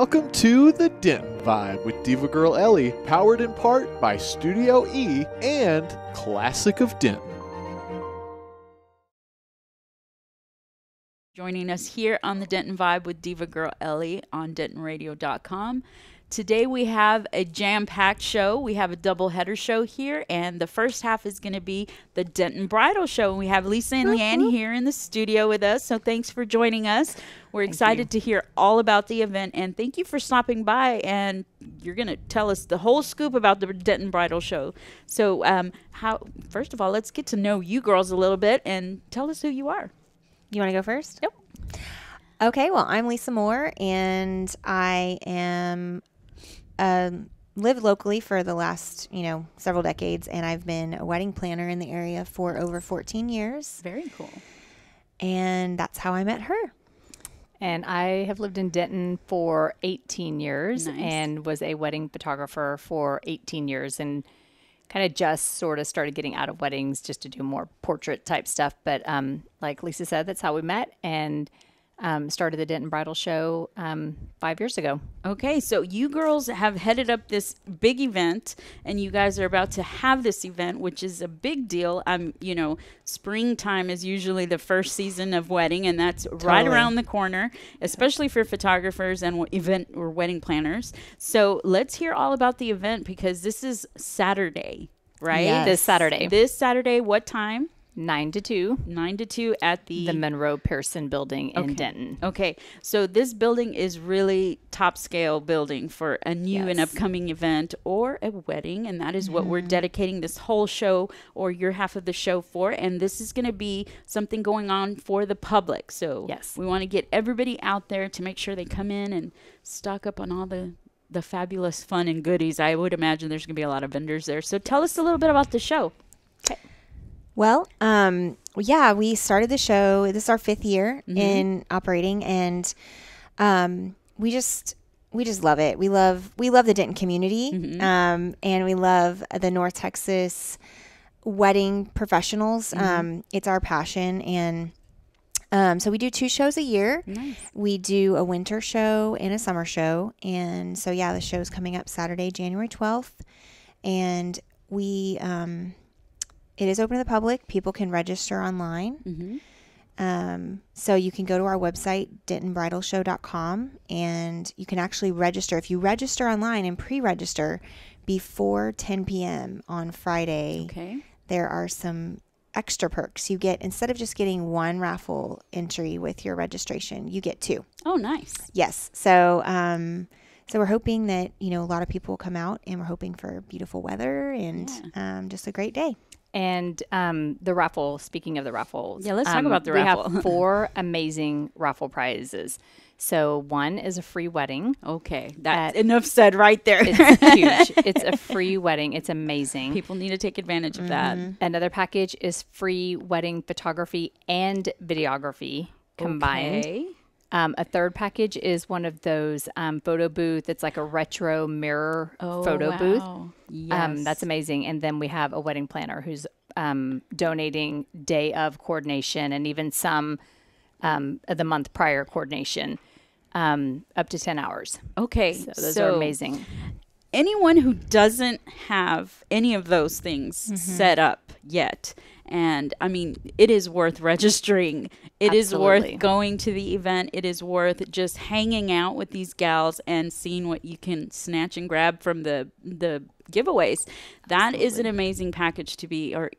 Welcome to the Denton Vibe with Diva Girl Ellie, powered in part by Studio E and Classic of Denton. Joining us here on the Denton Vibe with Diva Girl Ellie on DentonRadio.com. Today we have a jam-packed show. We have a double-header show here, and the first half is going to be the Denton Bridal Show. And we have Lisa and Leanne here in the studio with us, so thanks for joining us. We're excited to hear all about the event, and thank you for stopping by, and you're going to tell us the whole scoop about the Denton Bridal Show. So first of all, let's get to know you girls a little bit, and tell us who you are. You want to go first? Yep. Okay, well, I'm Lisa Moore, and I am lived locally for the last, several decades, and I've been a wedding planner in the area for over 14 years. Very cool. And that's how I met her. And I have lived in Denton for 18 years Nice. and was a wedding photographer for 18 years and kind of just sort of started getting out of weddings just to do more portrait type stuff. But like Lisa said, that's how we met and started the Denton Bridal Show 5 years ago. Okay, so you girls have headed up this big event, and you guys are about to have this event, which is a big deal. Springtime is usually the first season of wedding, and that's right around the corner, especially for photographers and event or wedding planners. So let's hear all about the event, because this is Saturday, right? Yes. This Saturday, what time? 9 to 2. 9 to 2 at the Monroe Pearson building in Denton. Okay, so this building is really top scale building for a new and upcoming event or a wedding, and that is what we're dedicating this whole show or your half of the show for. And this is going to be something going on for the public. So we want to get everybody out there to make sure they come in and stock up on all the fabulous fun and goodies. I would imagine there's going to be a lot of vendors there. So tell us a little bit about the show. Okay. Well, we started the show. This is our 5th year in operating, and we just love it. We love the Denton community, and we love the North Texas wedding professionals. It's our passion, and so we do 2 shows a year. Nice. We do a winter show and a summer show, and so the show's coming up Saturday, January 12th, and we it is open to the public. People can register online. So you can go to our website, dentonbridalshow.com, and you can actually register. If you register online and pre-register before 10 p.m. on Friday, there are some extra perks. You get, instead of just getting 1 raffle entry with your registration, you get 2. Oh, nice. Yes. So we're hoping that, a lot of people will come out, and we're hoping for beautiful weather and just a great day. And the raffle, speaking of the raffles. Yeah, let's talk about the raffle. We have 4 amazing raffle prizes. So 1 is a free wedding. Okay, that's enough said right there. It's huge. It's a free wedding. It's amazing. People need to take advantage of that. Another package is free wedding photography and videography combined. Okay. A third package is one of those photo booth. It's like a retro mirror photo booth. Yes. That's amazing. And then we have a wedding planner who's donating day of coordination and even some of the month prior coordination up to 10 hours. Okay. So those are amazing. Anyone who doesn't have any of those things set up yet, and I mean, it is worth registering. It is worth going to the event. It is worth just hanging out with these gals and seeing what you can snatch and grab from the giveaways. That is an amazing package to be, or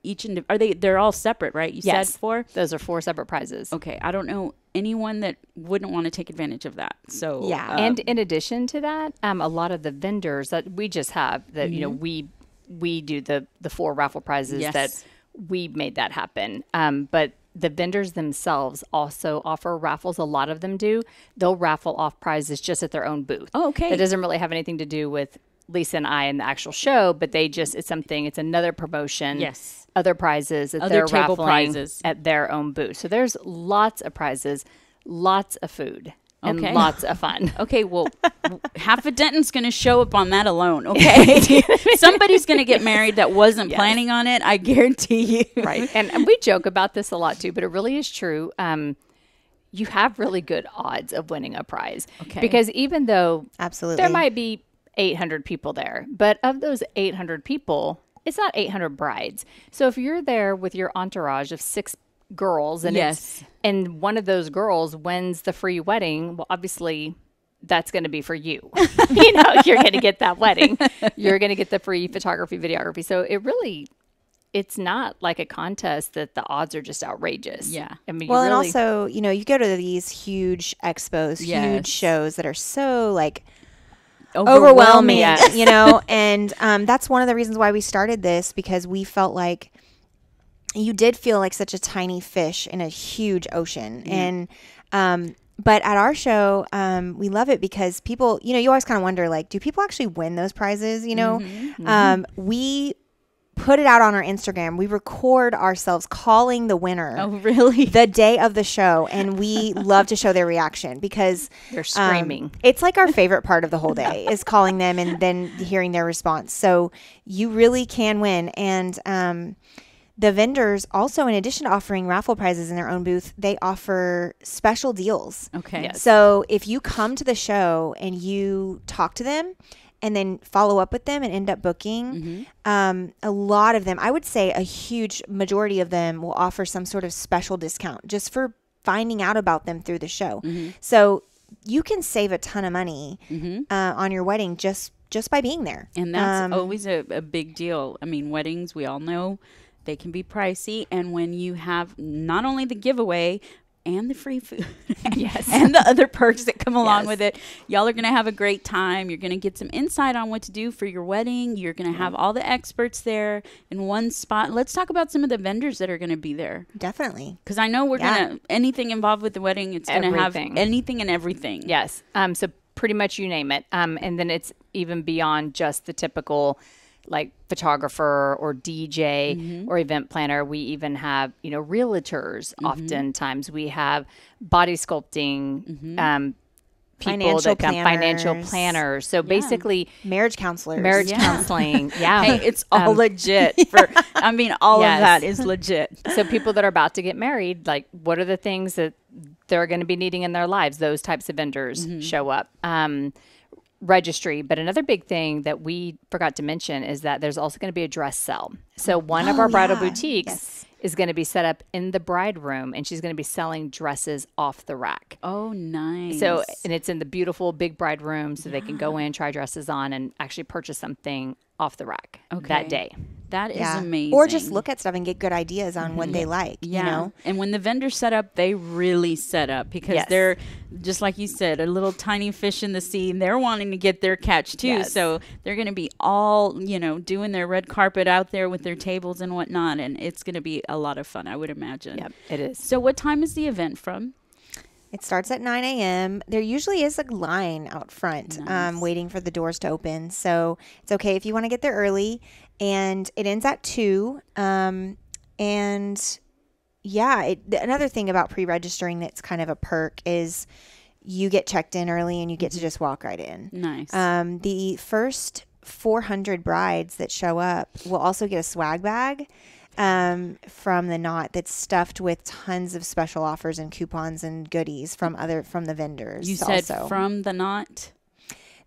they're all separate, right? You said 4? Those are 4 separate prizes. Okay. I don't know anyone that wouldn't want to take advantage of that. So and in addition to that, a lot of the vendors that we just have that, we do the 4 raffle prizes that we made that happen. But the vendors themselves also offer raffles. A lot of them do. They'll raffle off prizes just at their own booth. Oh, okay. That doesn't really have anything to do with Lisa and I and the actual show, but it's another promotion. Yes. Other prizes that Other they're table raffling prizes at their own booth. So there's lots of prizes, lots of food. And lots of fun. Okay, well, half of Denton's going to show up on that alone, okay? Somebody's going to get married that wasn't planning on it, I guarantee you. Right. And we joke about this a lot, too, but it really is true. you have really good odds of winning a prize. Okay. Because even though Absolutely. there might be 800 people there, but of those 800 people, it's not 800 brides. So if you're there with your entourage of 6 girls and and one of those girls wins the free wedding, well, obviously that's going to be for you. You know, you're going to get that wedding. You're going to get the free photography, videography. So it's not like a contest that the odds are just outrageous. Yeah. I mean, Well, and also, you know, you go to these huge expos, huge shows that are so like overwhelming, you know, and that's one of the reasons why we started this, because we felt like you did feel like such a tiny fish in a huge ocean. And but at our show, we love it because people, you know, you always kind of wonder, like, do people actually win those prizes? You know, we put it out on our Instagram. We record ourselves calling the winner. Oh, really? The day of the show. And we love to show their reaction because they're screaming. It's like our favorite part of the whole day is calling them and then hearing their response. So you really can win. And the vendors also, in addition to offering raffle prizes in their own booth, they offer special deals. Okay. Yes. So if you come to the show and you talk to them and then follow up with them and end up booking, a lot of them, I would say a huge majority of them, will offer some sort of special discount just for finding out about them through the show. So you can save a ton of money on your wedding just by being there. And that's always a big deal. I mean, weddings, we all know they can be pricey. And when you have not only the giveaway and the free food and the other perks that come along with it, y'all are going to have a great time. You're going to get some insight on what to do for your wedding. You're going to have all the experts there in one spot. Let's talk about some of the vendors that are going to be there. Definitely. Because I know we're going to, anything involved with the wedding, it's going to have anything and everything. Yes. So pretty much you name it. And then it's even beyond just the typical like photographer or DJ or event planner. We even have, you know, realtors. Oftentimes we have body sculpting, people that come, financial planners. So basically marriage counselors, counseling. Yeah. Hey, it's all legit. I mean, all of that is legit. So people that are about to get married, like what are the things that they're going to be needing in their lives? Those types of vendors show up. Registry. But another big thing that we forgot to mention is that there's also going to be a dress sale. So one of our bridal boutiques is going to be set up in the bride room, and she's going to be selling dresses off the rack. Oh, nice. So, and it's in the beautiful big bride room, so they can go in, try dresses on, and actually purchase something off the rack that day. That is amazing. Or just look at stuff and get good ideas on what they like, you know? And when the vendors set up, they really set up because they're, just like you said, a little tiny fish in the sea. And they're wanting to get their catch too. So they're going to be all, you know, doing their red carpet out there with their tables and whatnot. And it's going to be a lot of fun, I would imagine. Yep, it is. So what time is the event from? It starts at 9 a.m. There usually is a line out front waiting for the doors to open. So it's okay if you want to get there early. And it ends at 2. And another thing about pre-registering that's kind of a perk is you get checked in early and you get to just walk right in. Nice. The first 400 brides that show up will also get a swag bag from the Knot that's stuffed with tons of special offers and coupons and goodies from the vendors. You said from the Knot?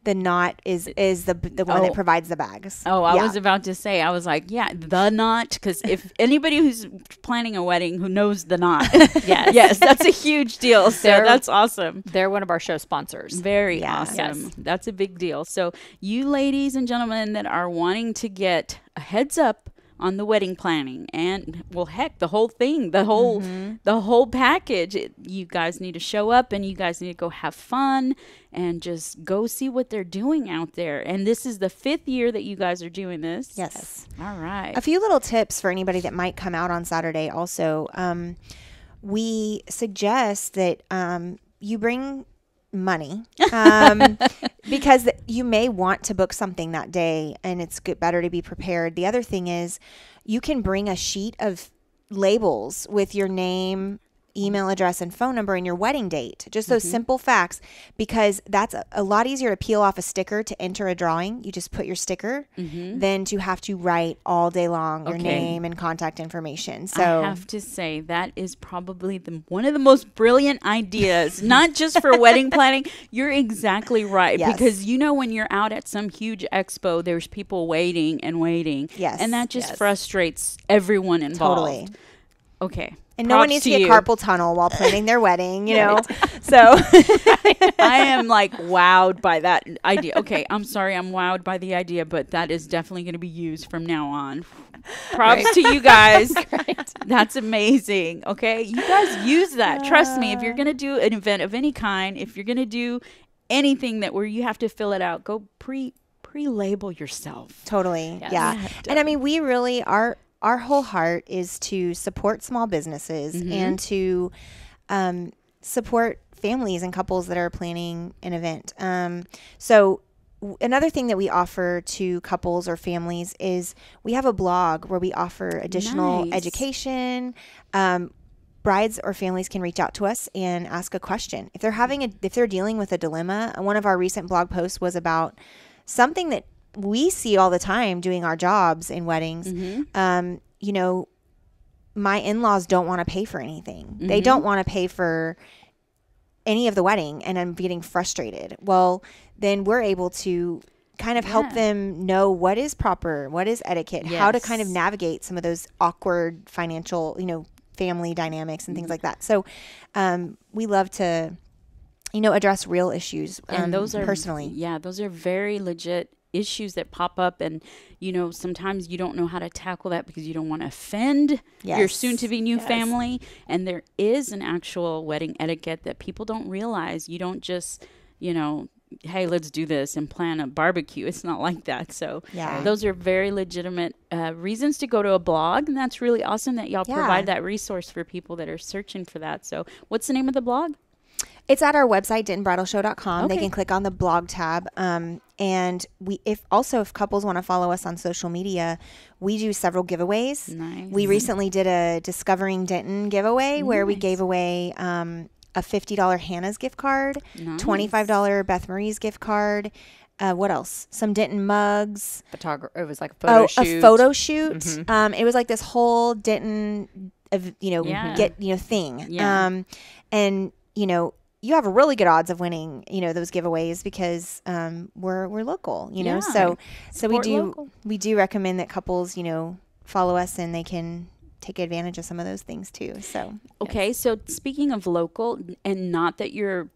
The Knot is the one that provides the bags. Oh, I was about to say, I was like, the Knot, because if anybody who's planning a wedding who knows the Knot, yes, that's a huge deal. So that's awesome. They're one of our show sponsors. Very awesome. Yes. That's a big deal. So you ladies and gentlemen that are wanting to get a heads up on the wedding planning and the whole thing, the whole package, you guys need to show up and you guys need to go have fun and just go see what they're doing out there. And this is the 5th year that you guys are doing this. Yes. All right. A few little tips for anybody that might come out on Saturday. Also, we suggest that you bring money because you may want to book something that day and it's better to be prepared. The other thing is you can bring a sheet of labels with your name email address and phone number and your wedding date. Just those simple facts, because that's a lot easier to peel off a sticker to enter a drawing. You just put your sticker than to have to write all day long your name and contact information. So I have to say that is probably one of the most brilliant ideas, not just for wedding planning. You're exactly right. Yes. Because when you're out at some huge expo, there's people waiting and waiting. Yes. And that just frustrates everyone involved. Totally. Okay. And no one needs to get carpal tunnel while planning their wedding, know. So I am like wowed by that idea. Okay, I'm sorry, I'm wowed by the idea, but that is definitely going to be used from now on. Props to you guys. That's amazing. Okay, you guys use that. Trust me, if you're going to do an event of any kind, if you're going to do anything where you have to fill it out, go pre-label yourself. Totally. Yes. Yeah. And I mean, we really are. Our whole heart is to support small businesses and to support families and couples that are planning an event. So another thing that we offer to couples or families is we have a blog where we offer additional education. Brides or families can reach out to us and ask a question. If they're dealing with a dilemma, one of our recent blog posts was about something that we see all the time doing our jobs in weddings. My in-laws don't want to pay for anything. They don't want to pay for any of the wedding, and I'm getting frustrated. Well, then we're able to kind of help them know what is proper, what is etiquette, how to kind of navigate some of those awkward financial, family dynamics and things like that. So we love to, address real issues. And those are personally. Yeah, those are very legit issues that pop up, and sometimes you don't know how to tackle that because you don't want to offend your soon-to-be new family. And there is an actual wedding etiquette that people don't realize. You don't just hey, let's do this and plan a barbecue. It's not like that. So those are very legitimate reasons to go to a blog, and that's really awesome that y'all provide that resource for people that are searching for that. So what's the name of the blog? It's at our website, dentonbridalshow.com. They can click on the blog tab. And if couples want to follow us on social media, we do several giveaways. Nice. We recently did a Discovering Denton giveaway where we gave away a $50 Hannah's gift card, $25 Beth Marie's gift card. What else? Some Denton mugs. It was like a photo shoot. A photo shoot. It was like this whole Denton, thing. Yeah. And you have really good odds of winning, those giveaways because we're local, So we do recommend that couples, follow us and they can take advantage of some of those things too. So so speaking of local, and not that you're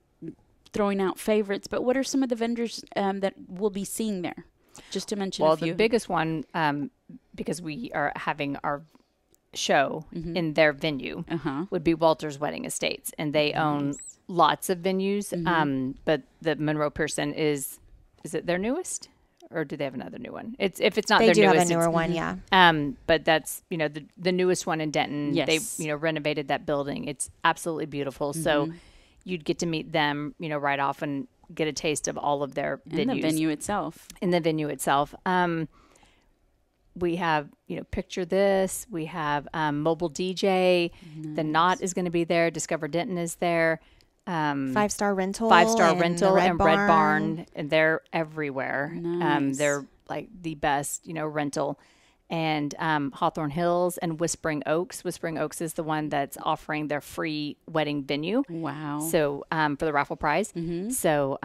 throwing out favorites, but what are some of the vendors that we'll be seeing there? Just to mention a few. The biggest one, because we are having our show in their venue, would be Walter's Wedding Estates, and they own lots of venues. But the Monroe Pearson is it their newest, or do they have another new one? If it's not their newest, they do have a newer one, yeah. But that's the newest one in Denton. Yes. They renovated that building. It's absolutely beautiful. So you'd get to meet them right off and get a taste of all of their venues. In the venue itself. We have, Picture This. We have Mobile DJ. Nice. The Knot is going to be there. Discover Denton is there. 5-Star Rental. 5-Star Rental and Red Barn. And they're everywhere. Nice. They're like the best, rental. And Hawthorne Hills and Whispering Oaks. Whispering Oaks is the one that's offering their free wedding venue. Wow. So for the raffle prize. So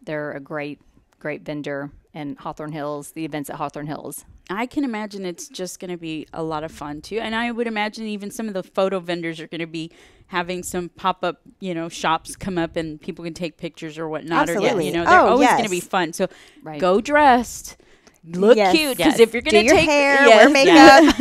they're a great vendor. And Hawthorne Hills, the events at Hawthorne Hills. I can imagine it's just going to be a lot of fun too. And I would imagine even some of the photo vendors are going to be having some pop-up, shops come up and people can take pictures or whatnot. Absolutely. They're always going to be fun. So go dressed. Look cute, because if you're going to take hair, wear makeup,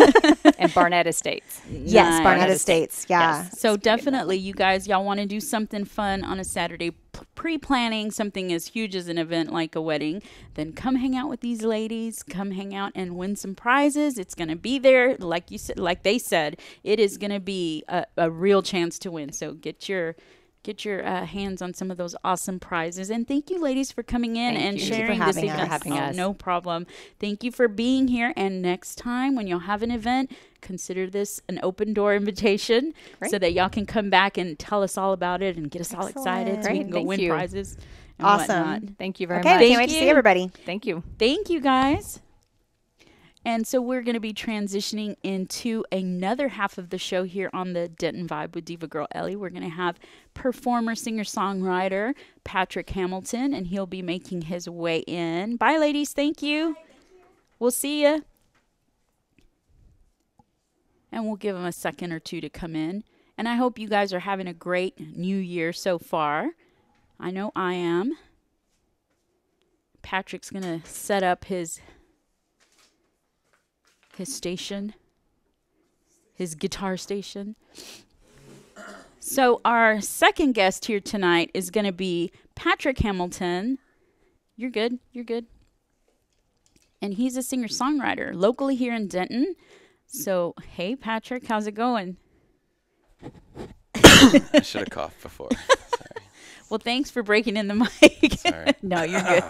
and Barnett Estates. Yes, Barnett Estates. Yeah. Yes. So definitely, y'all want to do something fun on a Saturday, pre-planning something as huge as an event like a wedding. Then come hang out with these ladies. Come hang out and win some prizes. It's going to be there, like you said, like they said. It is going to be a real chance to win. So get your get your hands on some of those awesome prizes. And thank you, ladies, for coming in and sharing this event. For having us. No problem. Thank you for being here. And next time when y'all have an event, consider this an open door invitation so that y'all can come back and tell us all about it and get us all excited so we can go win prizes. And whatnot. Thank you very much. Okay, we can't wait to see everybody. Thank you. Thank you, guys. And so we're going to be transitioning into another half of the show here on the Denton Vibe with Diva Girl Ellie. We're going to have performer, singer-songwriter Patrick Hamilton, and he'll be making his way in. Bye, ladies. Thank you. We'll see you. And we'll give them a second or two to come in. And I hope you guys are having a great new year so far. I know I am. Patrick's going to set up his station, his guitar station. So our second guest here tonight is going to be Patrick Hamilton. You're good. You're good. And he's a singer-songwriter locally here in Denton. So, hey, Patrick, how's it going? I should have coughed before. Sorry. Well, thanks for breaking in the mic. Sorry. No, you're good.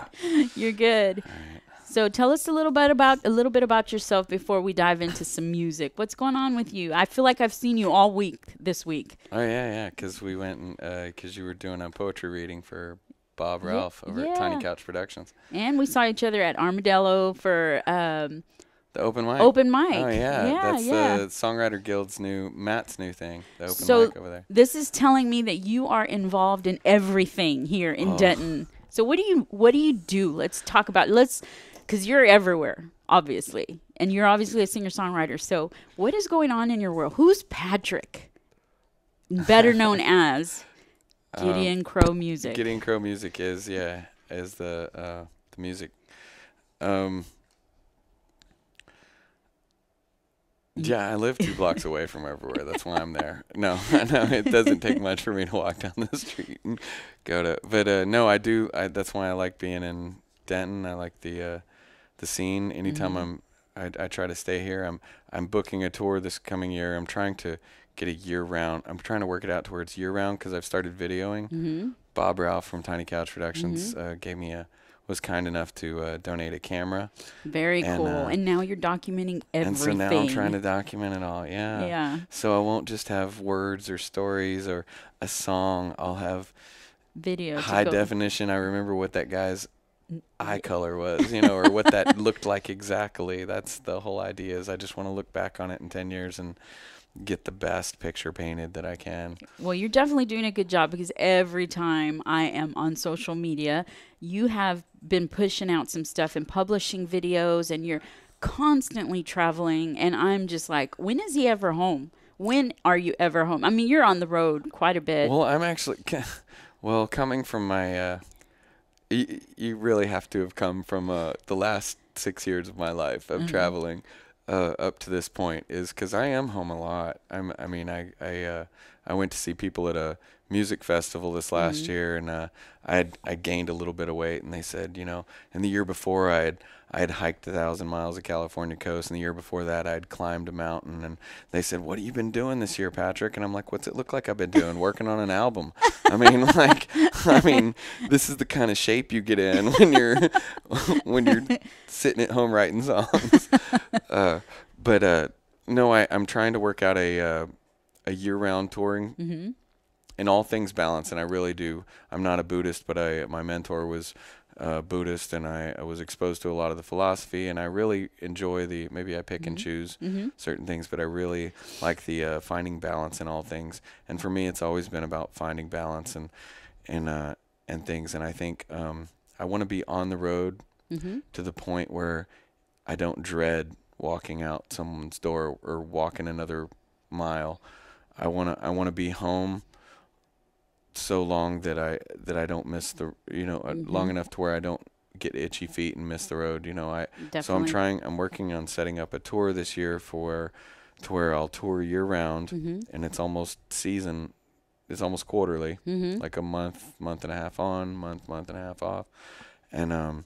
You're good. All right. So tell us a little bit about yourself before we dive into some music. What's going on with you? I feel like I've seen you all week this week. Oh yeah, because we went and because you were doing a poetry reading for Bob Ralph over at Tiny Couch Productions, and we saw each other at Armadillo for the open mic. Open mic. Oh yeah, that's the Songwriter Guild's Matt's new thing. The open mic over there. This is telling me that you are involved in everything here in Denton. So what do you do? Let's talk about because you're everywhere, obviously. And you're obviously a singer-songwriter. So what is going on in your world? Who's Patrick? Better known as Gideon Crow Music. Gideon Crow Music is the music. Yeah, I live 2 blocks away from everywhere. That's why I'm there. No, it doesn't take much for me to walk down the street and go to. But no, I do. That's why I like being in Denton. I like the scene. Anytime I try to stay here. I'm booking a tour this coming year. I'm trying to get a year-round. I'm trying to work it out to where it's year-round because I've started videoing. Bob Ralph from Tiny Couch Productions was kind enough to donate a camera. Very cool. And now you're documenting everything. And so now I'm trying to document it all. Yeah. Yeah. So I won't just have words or stories or a song. I'll have video. High definition. I remember what that guy's eye color was, or what that looked like exactly. That's the whole idea. Is I just want to look back on it in 10 years and get the best picture painted that I can. Well, you're definitely doing a good job because every time I am on social media, you have been pushing out some stuff and publishing videos, and you're constantly traveling. And I'm just like, when is he ever home? When are you ever home? I mean, you're on the road quite a bit. Well, I'm actually, coming from my, you really have to have come from the last 6 years of my life of traveling up to this point, is because I am home a lot. I went to see people at a music festival this last year, and I gained a little bit of weight, and they said, and the year before I had hiked 1,000 miles of California coast, and the year before that I had climbed a mountain, and they said, "What have you been doing this year, Patrick?" And I'm like, "What's it look like I've been doing? Working on an album." I mean, this is the kind of shape you get in when you're sitting at home writing songs. No, I'm trying to work out a year-round touring. And all things balance, and I really do. I'm not a Buddhist, but my mentor was Buddhist, and I was exposed to a lot of the philosophy, and I really enjoy maybe I pick and choose certain things, but I really like the finding balance in all things. And for me, it's always been about finding balance and things. And I think I want to be on the road to the point where I don't dread walking out someone's door or walking another mile. I want to be home so long that I don't miss the long enough to where I don't get itchy feet and miss the road. So I'm working on setting up a tour this year to where I'll tour year round, and it's almost season. It's almost quarterly, like a month and a half on, month and a half off. And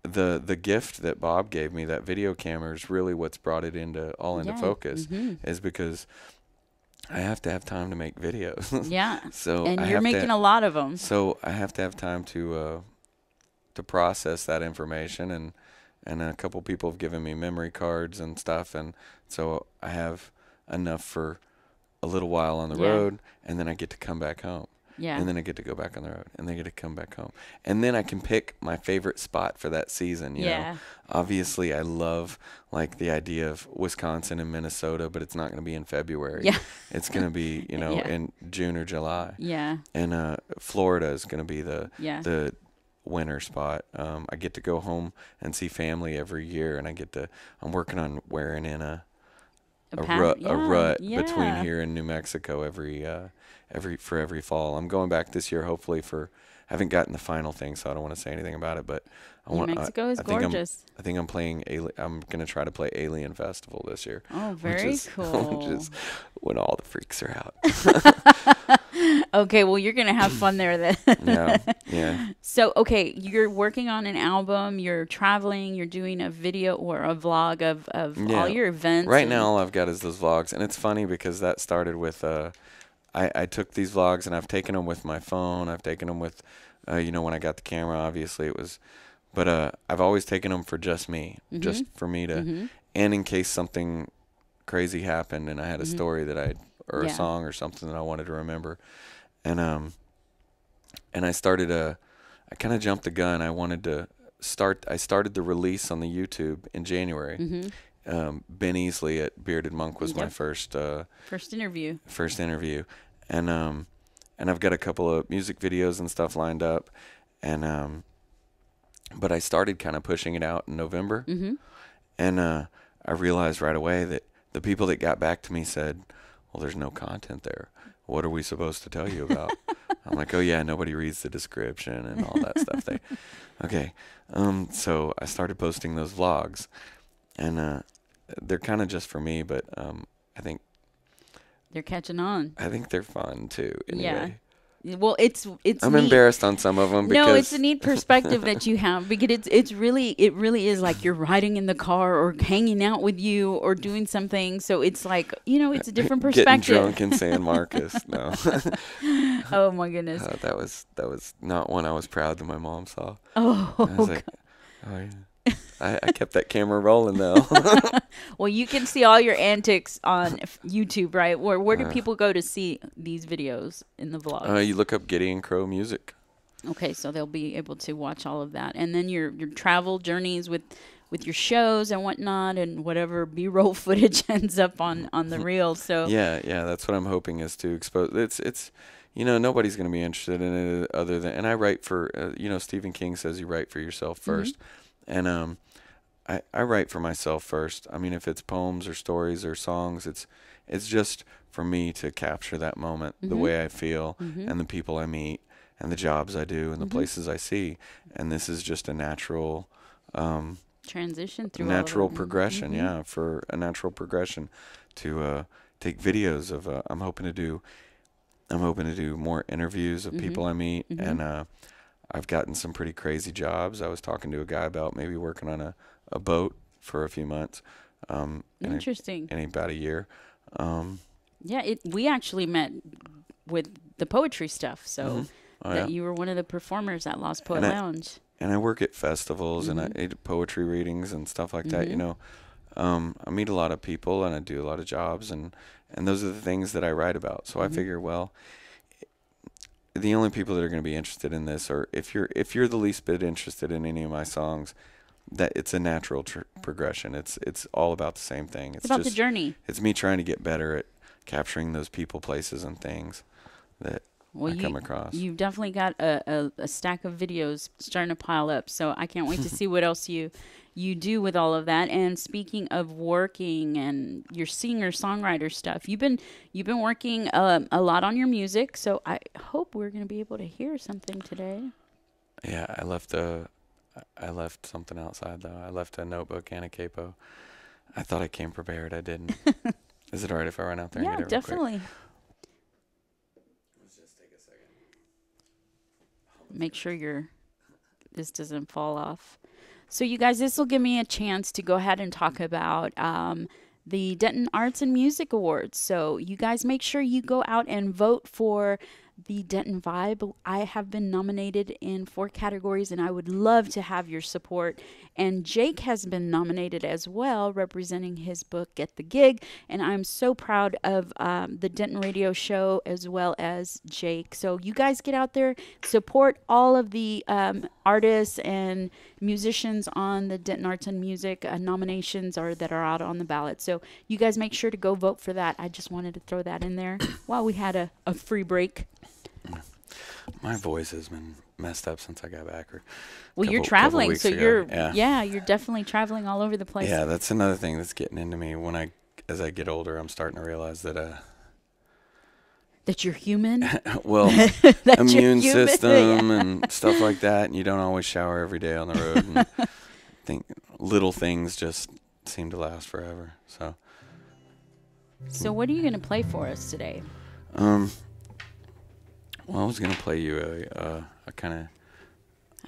the gift that Bob gave me, that video camera, is really what's brought it into focus, is because I have to have time to make videos. Yeah. So and I you're have making to, a lot of them. So I have to have time to process that information, and a couple people have given me memory cards and stuff, and so I have enough for a little while on the road, and then I get to come back home. Yeah. And then I get to go back on the road, and then I get to come back home. And then I can pick my favorite spot for that season, you know. Obviously, I love, like, the idea of Wisconsin and Minnesota, but it's not going to be in February. Yeah. It's going to be, you know, in June or July. Yeah. And Florida is going to be the winter spot. I get to go home and see family every year, and I'm working on wearing in a rut between here and New Mexico every fall. I'm going back this year, hopefully I haven't gotten the final thing, so I don't want to say anything about it, but New Mexico is gorgeous. I think I'm going to try to play Alien Festival this year. Oh, very cool. Which is when all the freaks are out. Okay, well, you're going to have fun there then. Yeah. So, okay, you're working on an album, you're traveling, you're doing a video or a vlog of all your events. Right now, all I've got is those vlogs, and it's funny because that started with, I took these vlogs, and I've taken them with my phone, I've taken them with, when I got the camera, obviously it was, but I've always taken them for just me, just for me to, and in case something crazy happened and I had a story that or a song or something that I wanted to remember. And I started I kind of jumped the gun. I started the release on the YouTube in January. Ben Easley at Bearded Monk was my first interview. And I've got a couple of music videos and stuff lined up. And but I started kind of pushing it out in November. And I realized right away that the people that got back to me said, well, there's no content there. What are we supposed to tell you about? I'm like, oh, yeah, nobody reads the description and all that stuff. Okay. So I started posting those vlogs, and they're kind of just for me, but I think they're catching on. I think they're fun, too, anyway. Well, it's I'm neat. embarrassed on some of them because no, it's a neat perspective that you have because it really is like you're riding in the car or hanging out with you or doing something. So it's like it's a different perspective. Getting drunk in San Marcos. No. Oh my goodness. That was not one I was proud that my mom saw. Oh. I was like, oh yeah. I kept that camera rolling though. Well, you can see all your antics on YouTube, right? Where do people go to see these videos in the vlog? You look up Gideon Crow Music. Okay, so they'll be able to watch all of that, and then your travel journeys with your shows and whatnot, and whatever B-roll footage ends up on the reel. So yeah, that's what I'm hoping is to expose. It's nobody's going to be interested in it other than, and I write for Stephen King says you write for yourself first. And I write for myself first. I mean, if it's poems or stories or songs, it's just for me to capture that moment, the way I feel, and the people I meet, and the jobs I do, and the places I see. And this is just a natural transition through natural progression. For a natural progression to take videos of. I'm hoping to do more interviews of people I meet, and I've gotten some pretty crazy jobs. I was talking to a guy about maybe working on a boat for a few months. Interesting. In about a year. We actually met with the poetry stuff, so you were one of the performers at Lost Poet Lounge. And I work at festivals and I do poetry readings and stuff like that, I meet a lot of people and I do a lot of jobs and those are the things that I write about. So I figure, well, the only people that are going to be interested in this are if you're the least bit interested in any of my songs, that it's a natural progression. It's all about the same thing. It's about the journey. It's me trying to get better at capturing those people, places, and things that I come across. You've definitely got a stack of videos starting to pile up. So I can't wait to see what else you do with all of that. And speaking of working and your singer-songwriter stuff, you've been working a lot on your music. So I hope we're going to be able to hear something today. Yeah, I left something outside though. I left a notebook and a capo. I thought I came prepared. I didn't. Is it all right if I run out there and get it real definitely. quick? Let's just take a second. Make sure this doesn't fall off. So you guys, this will give me a chance to go ahead and talk about the Denton Arts and Music Awards. So you guys make sure you go out and vote for the Denton Vibe. I have been nominated in 4 categories, and I would love to have your support. And Jake has been nominated as well, representing his book, Get the Gig. And I'm so proud of the Denton Radio Show as well as Jake. So you guys get out there, support all of the artists and musicians on the Denton Arts and Music nominations that are out on the ballot. So you guys make sure to go vote for that. I just wanted to throw that in there while we had a free break. My voice has been messed up since I got back. Well, you're traveling, so you're definitely traveling all over the place. Yeah, that's another thing that's getting into me. As I get older, I'm starting to realize that that you're human. Well, immune system and stuff like that, and you don't always shower every day on the road. And think little things just seem to last forever. So what are you going to play for us today? Well, I was going to play you a kind of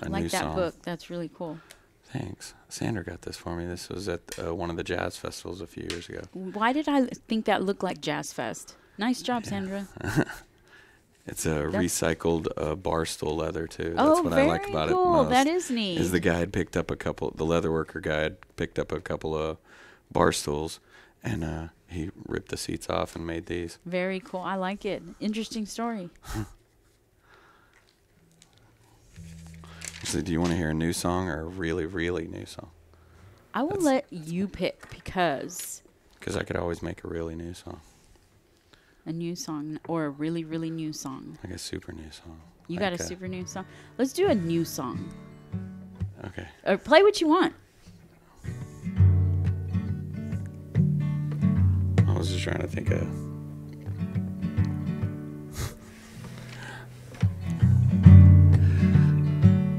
a new song. I like that book. That's really cool. Thanks. Sandra got this for me. This was at one of the jazz festivals a few years ago. Why did I think that looked like Jazz Fest? Nice job, Sandra. It's a recycled barstool leather, too. Oh, that's what I like about cool. it most. That is neat. Is the guy had picked up the leather worker guy had picked up a couple of bar stools, and he ripped the seats off and made these. Very cool. I like it. Interesting story. So do you want to hear a new song or a really, really new song? I will let you pick because I could always make a really new song. A new song or a really, really new song. Like a super new song. You got a super new song? Let's do a new song. Okay. Or play what you want. I was just trying to think of...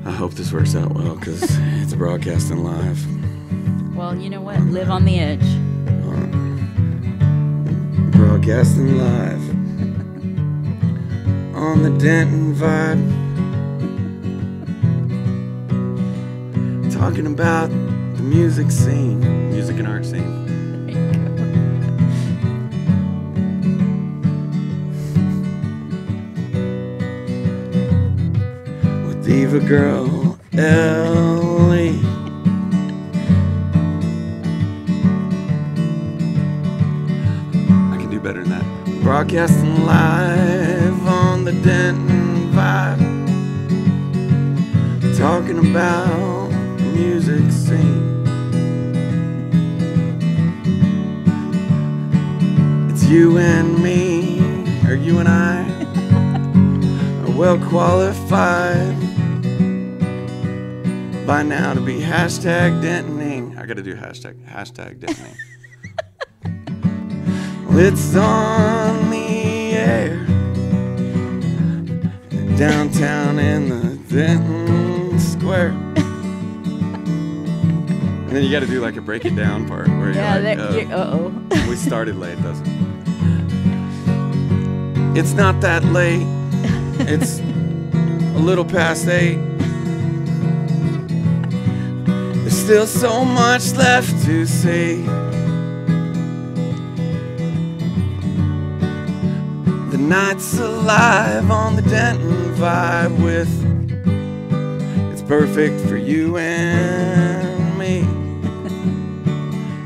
I hope this works out well because it's broadcasting live. Well, you know what? Live on the edge. Broadcasting live on the Denton Vibe. Talking about the music scene, music and art scene. With Diva Girl Ellie. Better than that. Broadcasting live on the Denton Vibe. Talking about the music scene. It's you and me, or you and I, are well qualified by now to be hashtag Dentoning. I gotta do hashtag Dentoning. It's on the air downtown in the Denton Square. And then you got to do like a break it down part where you're like, we started late, doesn't it? It's not that late. It's a little past 8. There's still so much left to say. The night's alive on the Denton Vibe with it's perfect for you and me.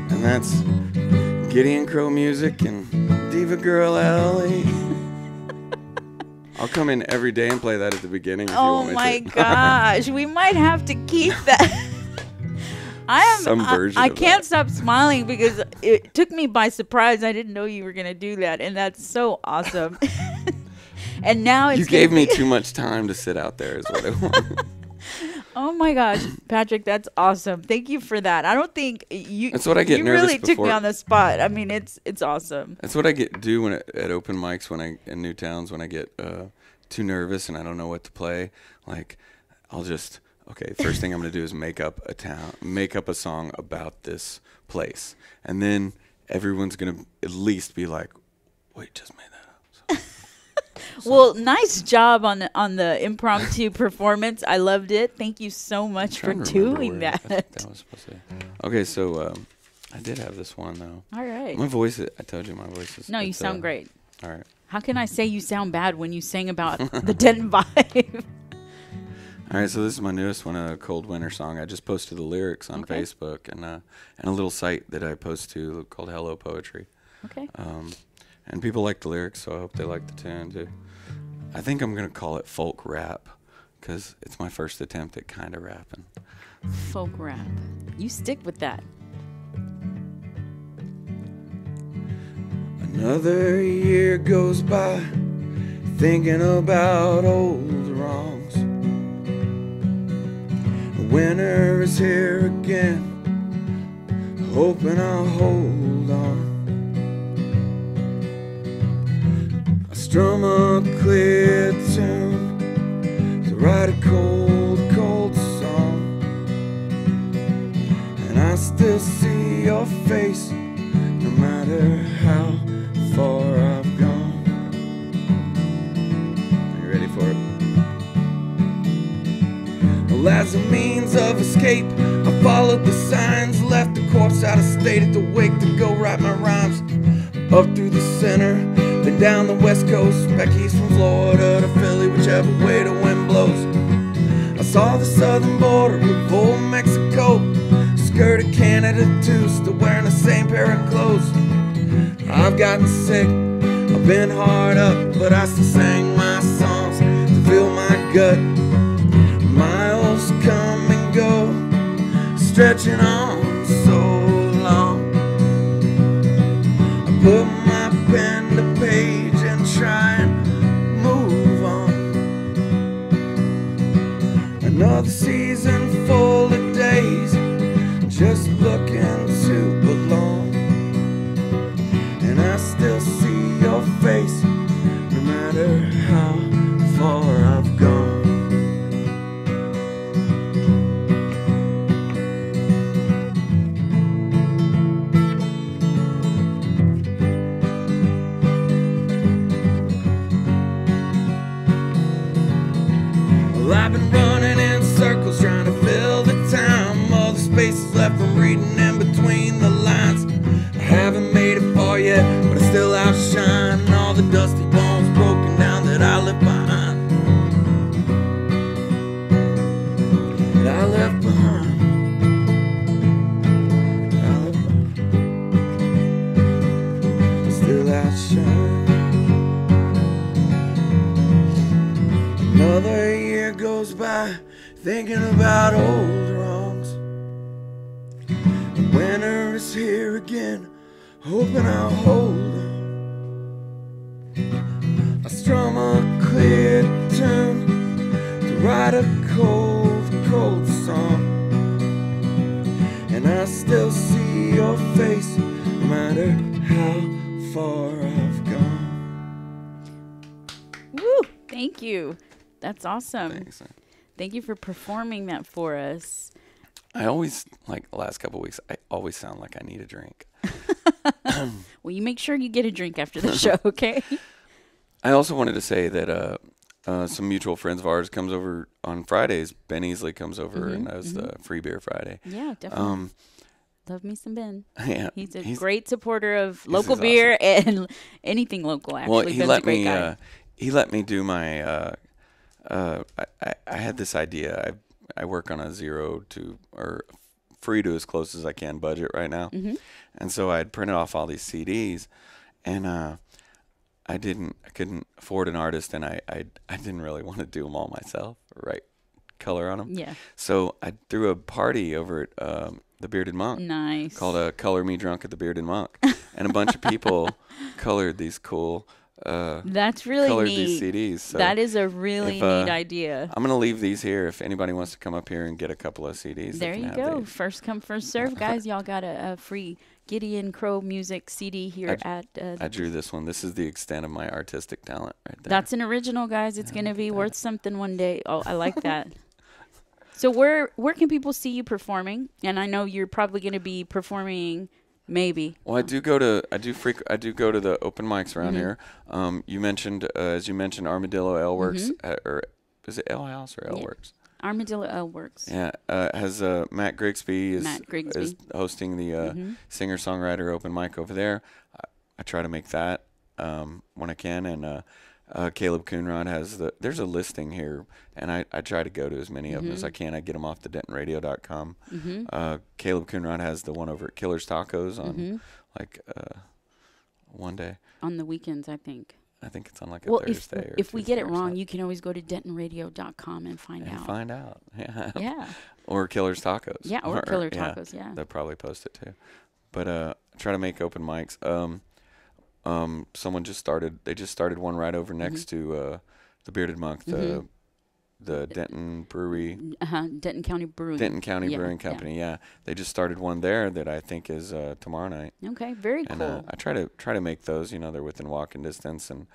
And that's Gideon Crow Music and Diva Girl Ellie. I'll come in every day and play that at the beginning if you want me to. Oh my gosh, we might have to keep that. I can't stop smiling because it took me by surprise. I didn't know you were going to do that, and that's so awesome. And now it's you gave me too much time to sit out there is what I want. Oh my gosh, Patrick, that's awesome. Thank you for that. I don't think you. That's what I get nervous really took me on the spot. I mean, it's awesome. That's what I do when at open mics in new towns when I get too nervous and I don't know what to play. Like I'll just. Okay, first thing I'm going to do is make up a song about this place. And then everyone's going to at least be like, wait, just made that up. So. Well, nice job on the impromptu performance. I loved it. Thank you so much for doing that. That was supposed to. Okay, so I did have this one though. All right. My voice, I told you my voice is. No, you sound great. All right. How can I say you sound bad when you sing about the Denton vibe? All right, so this is my newest one, a cold winter song. I just posted the lyrics on Facebook and a little site that I post to called Hello Poetry. Okay. And people like the lyrics, so I hope they like the tune too. I think I'm gonna call it folk rap because it's my first attempt at kind of rapping. Folk rap. You stick with that. Another year goes by, thinking about old wrongs. Winter is here again, hoping I'll hold on. I strum a clear tune to write a cold, cold song, and I still see your face no matter how far I've gone. Are you ready for it? Well, as a means of escape, I followed the signs, left the corpse out of state at the wake to go write my rhymes. Up through the center, then down the west coast, back east from Florida to Philly, whichever way the wind blows. I saw the southern border of old Mexico, skirted Canada too, still wearing the same pair of clothes. I've gotten sick, I've been hard up, but I still sang my songs to fill my gut. Miles come and go, stretching on so long. I put my pen to page and try and move on. Another season full of days, just looking to belong. And I still see your face, no matter how far I've gone. Well, I've been running in circles trying to fill the time, all the spaces left from reading in between the lines. I haven't made it far yet, but I still outshine all the dusty bones broken down that I left behind. That I left behind. That I left behind. Still outshine. Another year goes by, thinking about old wrongs. Winter is here again, hoping I'll hold on. I strum a clear tune to write a cold, cold song, and I still see your face no matter how far I've gone. Woo! Thank you. That's awesome. Thanks. Thank you for performing that for us. I always, like the last couple of weeks, I always sound like I need a drink. Well, you make sure you get a drink after the show, okay? I also wanted to say that some mutual friends of ours comes over on Fridays. Ben Easley comes over and does the Free Beer Friday. Yeah, definitely. Love me some Ben. Yeah, He's a great supporter of local awesome. beer and anything local, actually. Well, Ben's a great guy. he let me do my. I had this idea. I work on a 0 to or free to as close as I can budget right now, and so I had printed off all these CDs, and I couldn't afford an artist, and I didn't really want to do them all myself or write color on them. Yeah. So I threw a party over at the Bearded Monk. Nice. Called Color Me Drunk at the Bearded Monk, and a bunch of people colored these cool. That's really colored neat. these CDs. So that is a really neat idea. I'm gonna leave these here if anybody wants to come up here and get a couple of CDs. There you go. First come, first serve, guys. Y'all got a free Gideon Crow music CD here at. I drew this one. This is the extent of my artistic talent right there. That's an original, guys. It's gonna be worth something one day. Oh, I like that. So where can people see you performing? And I know you're probably gonna be performing. Maybe. Well, I do go to the open mics around here. You mentioned, as you mentioned, Armadillo Ale Works, or is it Ale House or Ale Works? Armadillo L works. Yeah, has Matt Grigsby is hosting the singer-songwriter open mic over there. I try to make that when I can, and Caleb Coonrod has there's a listing here, and I try to go to as many of them as I can. I get them off the DentonRadio.com. Caleb Coonrod has the one over at Killer's Tacos on one day. On the weekends, I think. I think it's on like a Thursday. If we get it wrong, you can always go to DentonRadio.com and find out. Yeah. Yeah. Or Killer's Tacos. Yeah, or Killer Tacos, yeah. They'll probably post it too. But try to make open mics. Someone just started one right over next to the Bearded Monk, the Denton Brewery. Denton County Brewing. Denton County Brewing Company, yeah. They just started one there that I think is tomorrow night. Okay, very cool. And I try to make those, they're within walking distance. And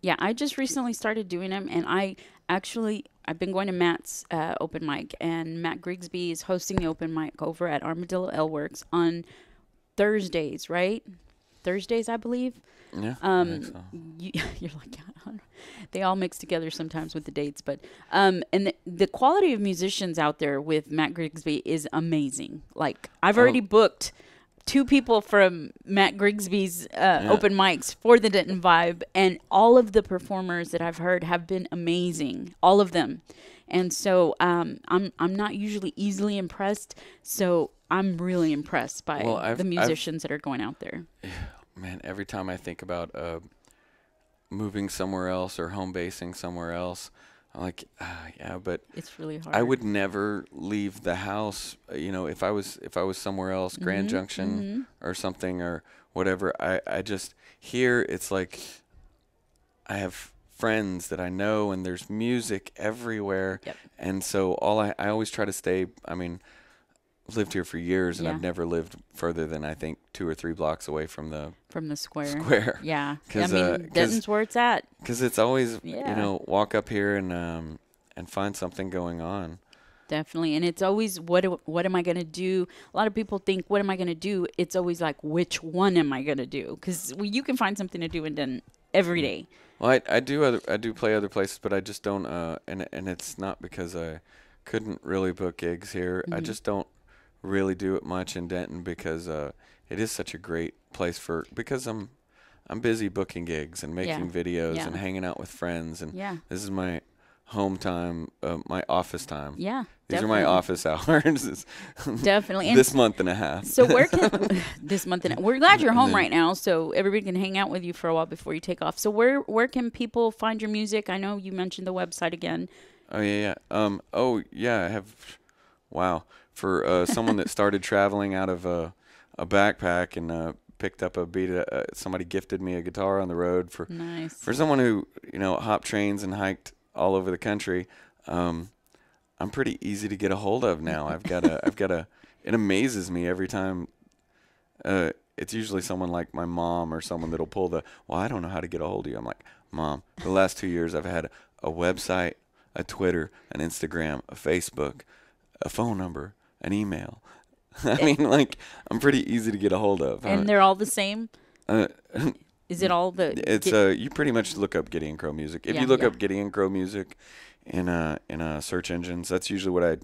yeah, I just recently started doing them, and I've been going to Matt's open mic, and Matt Grigsby is hosting the open mic over at Armadillo L Works on Thursdays, right? Thursdays, I believe. Yeah. I think so. You're like, they all mix together sometimes with the dates, but and the quality of musicians out there with Matt Grigsby is amazing. Like, I've already booked 2 people from Matt Grigsby's open mics for the Denton Vibe, and all of the performers that I've heard have been amazing, all of them. And so I'm not usually easily impressed, so I'm really impressed by the musicians that are going out there. Man, every time I think about moving somewhere else or home basing somewhere else, I'm like, but it's really hard. I would never leave the house. If I was somewhere else, Grand Junction or something or whatever. I just here it's like I have friends that I know, and there's music everywhere. Yep. And so I always try to stay. I mean, I've lived here for years, and I've never lived further than I think 2 or 3 blocks away from the square. Yeah, I mean, Denton's where it's at. Because it's always walk up here and find something going on. Definitely, and it's always what am I going to do? A lot of people think, what am I going to do? It's always like, which one am I going to do? Because you can find something to do in Denton every day. Well, I do play other places, but I just don't. And it's not because I couldn't really book gigs here. I just don't really do it much in Denton because it is such a great place because I'm busy booking gigs and making videos and hanging out with friends, and this is my home time, my office time. Yeah, these are my office hours. Definitely. And this month and a half. So this month and we're glad you're home right now, so everybody can hang out with you for a while before you take off. So where can people find your music? I know you mentioned the website again. Oh yeah. I have. Wow. For someone that started traveling out of a backpack and picked up a beat, somebody gifted me a guitar on the road. For someone who hopped trains and hiked all over the country, I'm pretty easy to get a hold of now. I've got a. It amazes me every time. It's usually someone like my mom or someone that'll pull I don't know how to get a hold of you. I'm like, Mom, the last 2 years I've had a website, a Twitter, an Instagram, a Facebook, a phone number, an email. I mean, like, I'm pretty easy to get a hold of. And they're all the same? Is it all the... It's you pretty much look up Gideon Crow Music. If you look up Gideon Crow Music in search engines, that's usually what I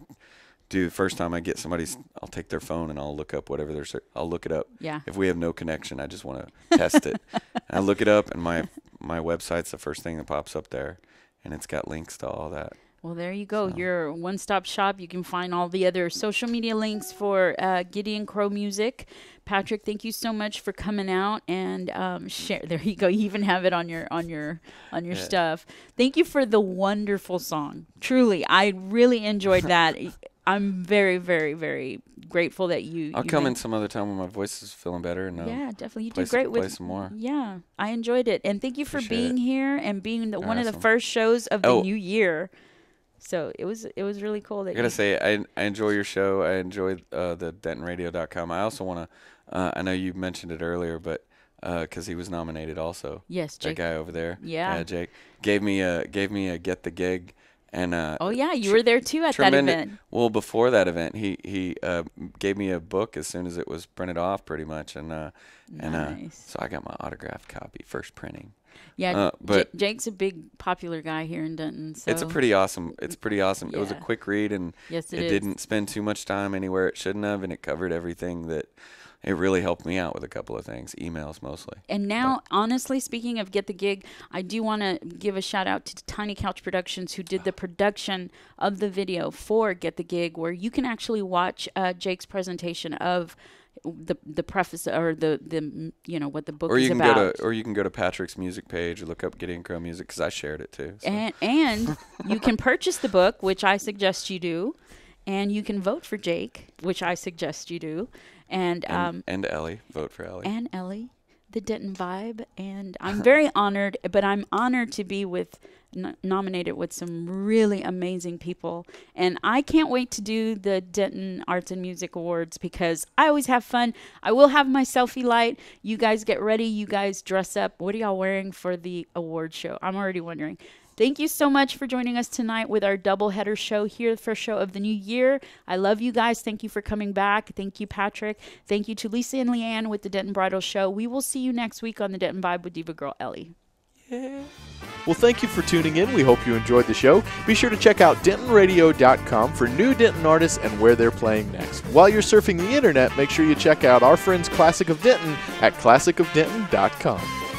do. The first time I get I'll take their phone and I'll look up whatever I'll look it up. Yeah. If we have no connection, I just want to test it. And I look it up, and my website's the first thing that pops up there, and it's got links to all that. Well, there you go. Your one-stop shop. You can find all the other social media links for Gideon Crow Music. Patrick, thank you so much for coming out and share. There you go. You even have it on your stuff. Thank you for the wonderful song. Truly, I really enjoyed that. I'm very, very, very grateful that you. I'll come in some other time when my voice is feeling better. And definitely. You did great with. Play some more. Yeah, I enjoyed it, and thank you for being here and being one of the first shows of the new year. So it was really cool that I gotta say I enjoy your show. I enjoy the DentonRadio.com. I also want to. I know you mentioned it earlier, but because he was nominated also. Yes, Jake. That guy over there. Yeah. Jake gave me a get the gig, And oh yeah, you were there too at that event. Well, before that event, he gave me a book as soon as it was printed off, pretty much, and so I got my autographed copy, first printing. Yeah, but Jake's a big popular guy here in Denton. So. It's pretty awesome. Yeah. It was a quick read, and yes, it didn't spend too much time anywhere it shouldn't have, and it covered everything that. It really helped me out with a couple of things, emails mostly. And now, honestly, speaking of Get the Gig, I do want to give a shout out to Tiny Couch Productions, who did the production of the video for Get the Gig, where you can actually watch Jake's presentation of the preface or the what the book is about. Or you can go to Patrick's music page or look up Gideon Crow Music, because I shared it too. So. And you can purchase the book, which I suggest you do, and you can vote for Jake, which I suggest you do. And Ellie, vote for Ellie. And Ellie, the Denton Vibe. And I'm very honored, but I'm honored to be nominated with some really amazing people. And I can't wait to do the Denton Arts and Music Awards, because I always have fun. I will have my selfie light. You guys get ready. You guys dress up. What are y'all wearing for the award show? I'm already wondering. Thank you so much for joining us tonight with our doubleheader show here, the first show of the new year. I love you guys. Thank you for coming back. Thank you, Patrick. Thank you to Lisa and Leanne with the Denton Bridal Show. We will see you next week on the Denton Vibe with Diva Girl Ellie. Yeah. Well, thank you for tuning in. We hope you enjoyed the show. Be sure to check out DentonRadio.com for new Denton artists and where they're playing next. While you're surfing the internet, make sure you check out our friends Classic of Denton at ClassicofDenton.com.